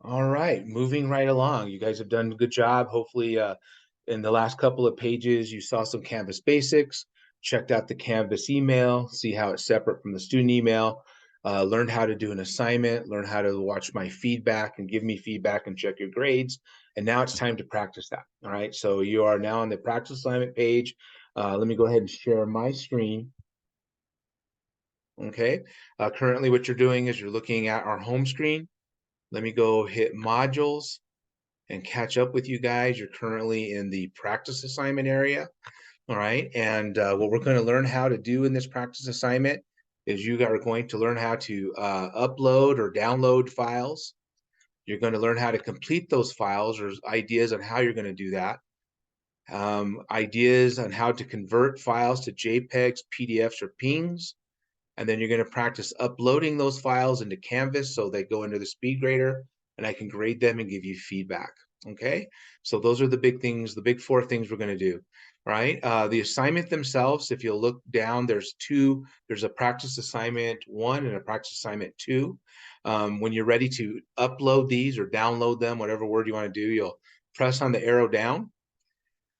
All right, moving right along. You guys have done a good job. Hopefully, in the last couple of pages, you saw some Canvas basics, checked out the Canvas email, see how it's separate from the student email, learned how to do an assignment, learn how to watch my feedback and give me feedback and check your grades. And now it's time to practice that. All right, so you are now on the practice assignment page. Let me go ahead and share my screen. Okay, currently what you're doing is you're looking at our home screen. Let me go hit modules and catch up with you guys. You're currently in the practice assignment area. All right. And what we're going to learn how to do in this practice assignment is you are going to learn how to upload or download files. You're going to learn how to complete those files or ideas on how you're going to do that. Ideas on how to convert files to JPEGs, PDFs, or PNGs. And then you're going to practice uploading those files into Canvas so they go into the speed grader and I can grade them and give you feedback. Okay, so those are the big things, the big four things we're going to do. Right. The assignment themselves, if you'll look down, there's a practice assignment 1 and a practice assignment 2. When you're ready to upload these or download them, whatever word you want to do, you'll press on the arrow down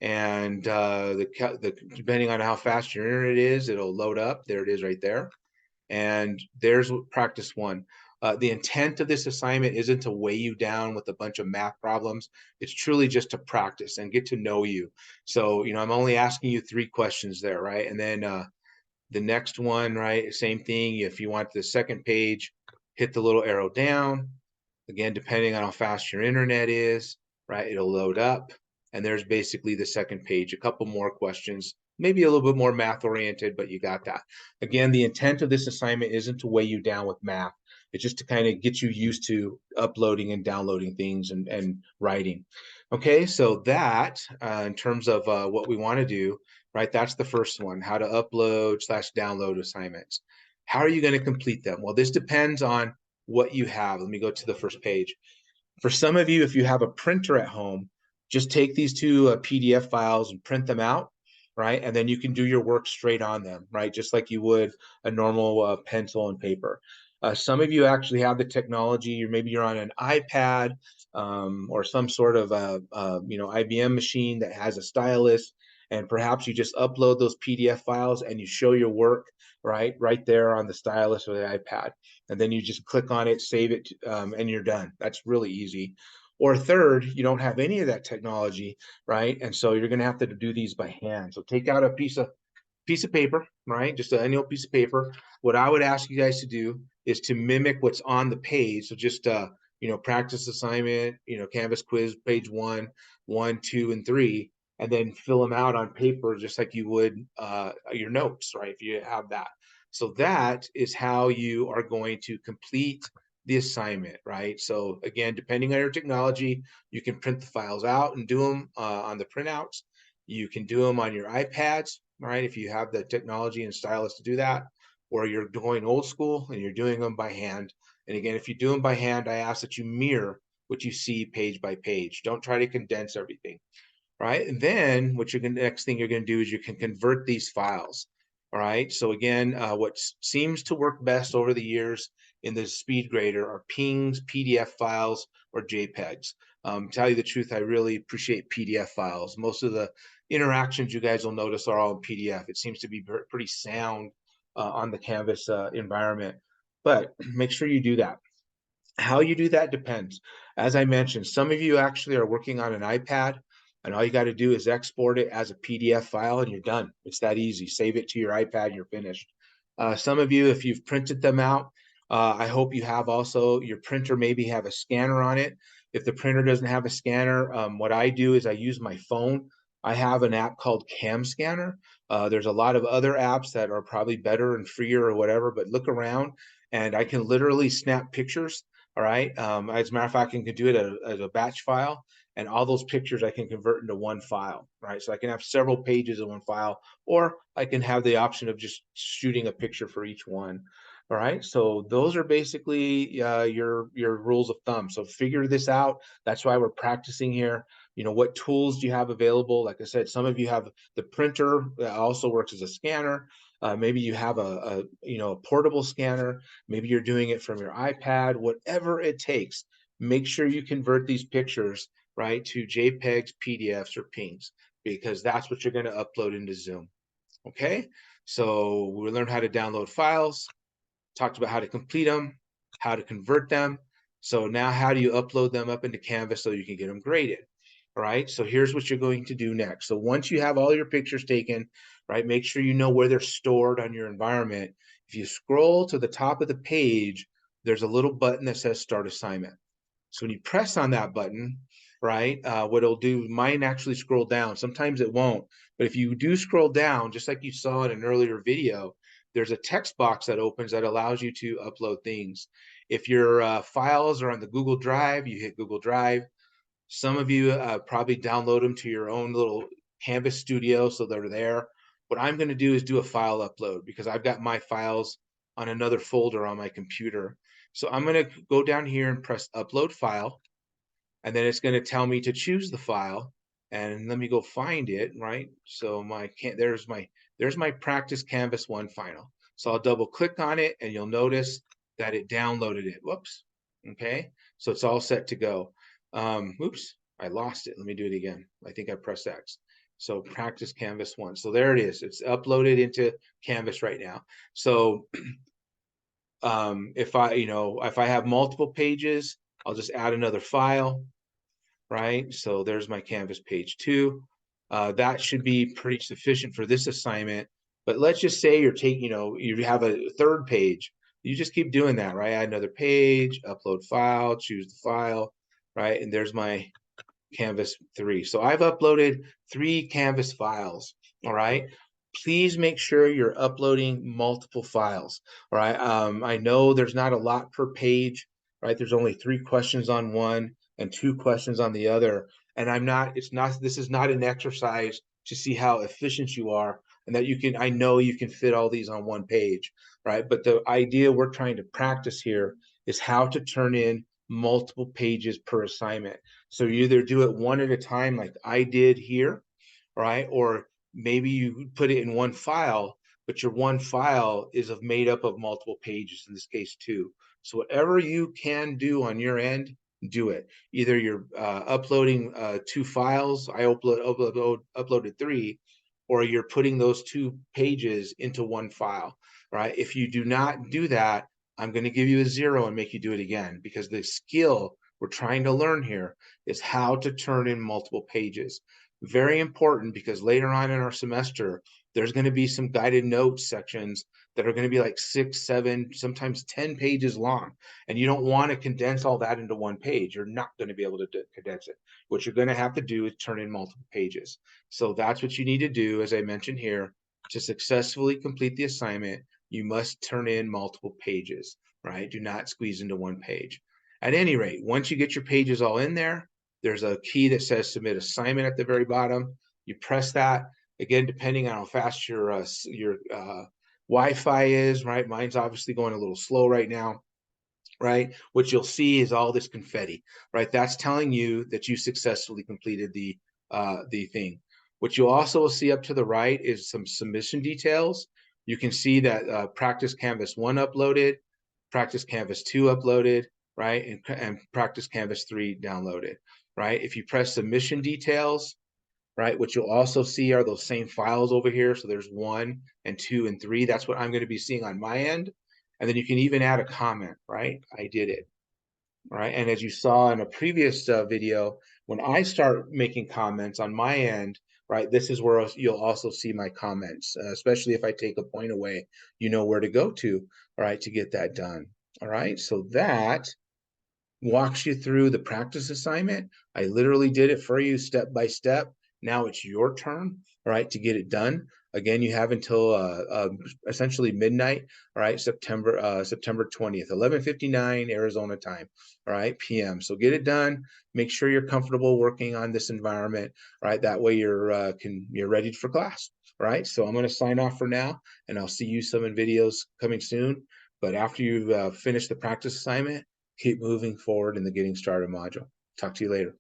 and depending on how fast your internet is, it'll load up. There it is right there. And there's practice 1. The intent of this assignment isn't to weigh you down with a bunch of math problems. It's truly just to practice and get to know you. So, I'm only asking you 3 questions there, right? And then the next one, right? Same thing. If you want the second page, hit the little arrow down. Again, depending on how fast your internet is, right? It'll load up. And there's basically the second page, a couple more questions, maybe a little bit more math oriented, but you got that. Again, the intent of this assignment isn't to weigh you down with math. It's just to kind of get you used to uploading and downloading things and writing. Okay, so that in terms of what we want to do, right? That's the first one, how to upload / download assignments. How are you going to complete them? Well, this depends on what you have. Let me go to the first page. For some of you, if you have a printer at home, just take these two PDF files and print them out, right? And then you can do your work straight on them, right? Just like you would a normal pencil and paper. Some of you actually have the technology, or maybe you're on an iPad or some sort of IBM machine that has a stylus, and perhaps you just upload those PDF files and you show your work right there on the stylus or the iPad, and then you just click on it, save it, and you're done. That's really easy. Or third, you don't have any of that technology, right? And so you're going to have to do these by hand. So take out a piece of paper, right? Just an annual piece of paper. What I would ask you guys to do is to mimic what's on the page. So just practice assignment, Canvas quiz, page 1, 1, 2, and 3, and then fill them out on paper just like you would your notes, right? If you have that. So that is how you are going to complete the assignment, right? So again, depending on your technology, you can print the files out and do them on the printouts. You can do them on your iPads, right? If you have the technology and stylus to do that, or you're going old school and you're doing them by hand. And again, if you do them by hand, I ask that you mirror what you see page by page. Don't try to condense everything, right? And then what you're gonna, next thing you're going to do is you can convert these files. All right. So again, what seems to work best over the years in the speed grader are PNGs, PDF files, or JPEGs. Tell you the truth, I really appreciate PDF files. Most of the interactions you guys will notice are all in PDF. It seems to be pretty sound on the Canvas environment, but make sure you do that. How you do that depends. As I mentioned, some of you actually are working on an iPad, and all you got to do is export it as a PDF file and you're done. It's that easy. Save it to your iPad and you're finished. Some of you, if you've printed them out, I hope you have also your printer maybe have a scanner on it. If the printer doesn't have a scanner, what I do is I use my phone. I have an app called Cam Scanner. There's a lot of other apps that are probably better and freer or whatever, but look around and I can literally snap pictures. All right. As a matter of fact, I can do it as a batch file, and all those pictures I can convert into one file. Right. So I can have several pages in one file, or I can have the option of just shooting a picture for each one. All right. So those are basically your rules of thumb. So figure this out. That's why we're practicing here. What tools do you have available? Like I said, some of you have the printer that also works as a scanner. Maybe you have a portable scanner. Maybe you're doing it from your iPad. Whatever it takes, make sure you convert these pictures, right, to JPEGs, PDFs, or PNGs, because that's what you're going to upload into Zoom. Okay, so we learned how to download files, talked about how to complete them, how to convert them. So now how do you upload them up into Canvas so you can get them graded? All right, so here's what you're going to do next. So once you have all your pictures taken, right, make sure you know where they're stored on your environment. If you scroll to the top of the page, there's a little button that says Start Assignment. So when you press on that button, right, what it'll do, mine actually scroll down. Sometimes it won't, but if you do scroll down, just like you saw in an earlier video, there's a text box that opens that allows you to upload things. If your files are on the Google Drive, you hit Google Drive. Some of you probably download them to your own little Canvas studio, so they're there. What I'm going to do is do a file upload because I've got my files on another folder on my computer. So I'm going to go down here and press upload file, and then it's going to tell me to choose the file. And let me go find it, right? So there's my practice Canvas 1 final. So I'll double click on it and you'll notice that it downloaded it. Whoops. Okay. So it's all set to go. Oops, I lost it. Let me do it again. I think I pressed X. So practice Canvas 1. So there it is. It's uploaded into Canvas right now. So if I have multiple pages, I'll just add another file, right? So there's my Canvas page 2. That should be pretty sufficient for this assignment. But let's just say you're taking, you have a third page. You just keep doing that, right? Add another page, upload file, choose the file, right? And there's my Canvas 3. So I've uploaded 3 Canvas files, all right? Please make sure you're uploading multiple files, all right? I know there's not a lot per page, right? There's only 3 questions on one and 2 questions on the other. And this is not an exercise to see how efficient you are and that I know you can fit all these on one page, right? But the idea we're trying to practice here is how to turn in multiple pages per assignment. So you either do it one at a time like I did here, right? Or maybe you put it in one file, but your one file is made up of multiple pages, in this case 2. So whatever you can do on your end, do it. Either you're uploading 2 files, I uploaded 3, or you're putting those 2 pages into one file, right? If you do not do that, I'm going to give you a 0 and make you do it again, because the skill we're trying to learn here is how to turn in multiple pages. Very important, because later on in our semester, there's going to be some guided notes sections that are going to be like 6, 7, sometimes 10 pages long. And you don't want to condense all that into one page. You're not going to be able to condense it. What you're going to have to do is turn in multiple pages. So that's what you need to do, as I mentioned here, to successfully complete the assignment. You must turn in multiple pages, right? Do not squeeze into one page. At any rate, once you get your pages all in there, there's a key that says submit assignment at the very bottom. You press that. Again, depending on how fast your Wi-Fi is, right? Mine's obviously going a little slow right now, right? What you'll see is all this confetti, right? That's telling you that you successfully completed the thing. What you'll also see up to the right is some submission details. You can see that practice Canvas 1 uploaded, practice Canvas 2 uploaded, right? And practice Canvas 3 downloaded, right? If you press submission details, right, what you'll also see are those same files over here. So there's 1 and 2 and 3. That's what I'm going to be seeing on my end. And then you can even add a comment, right? I did it, right? And as you saw in a previous video, when I start making comments on my end, right, this is where you'll also see my comments, especially if I take a point away, you know where to go to, all right, to get that done. All right, so that walks you through the practice assignment. I literally did it for you step by step. Now it's your turn, all right, to get it done. Again, you have until essentially midnight, all right, September 20th, 11:59 Arizona time, all right, p.m. So get it done. Make sure you're comfortable working on this environment, all right? That way you're ready for class, all right? So I'm going to sign off for now, and I'll see you some in videos coming soon. But after you've finished the practice assignment, keep moving forward in the Getting Started module. Talk to you later.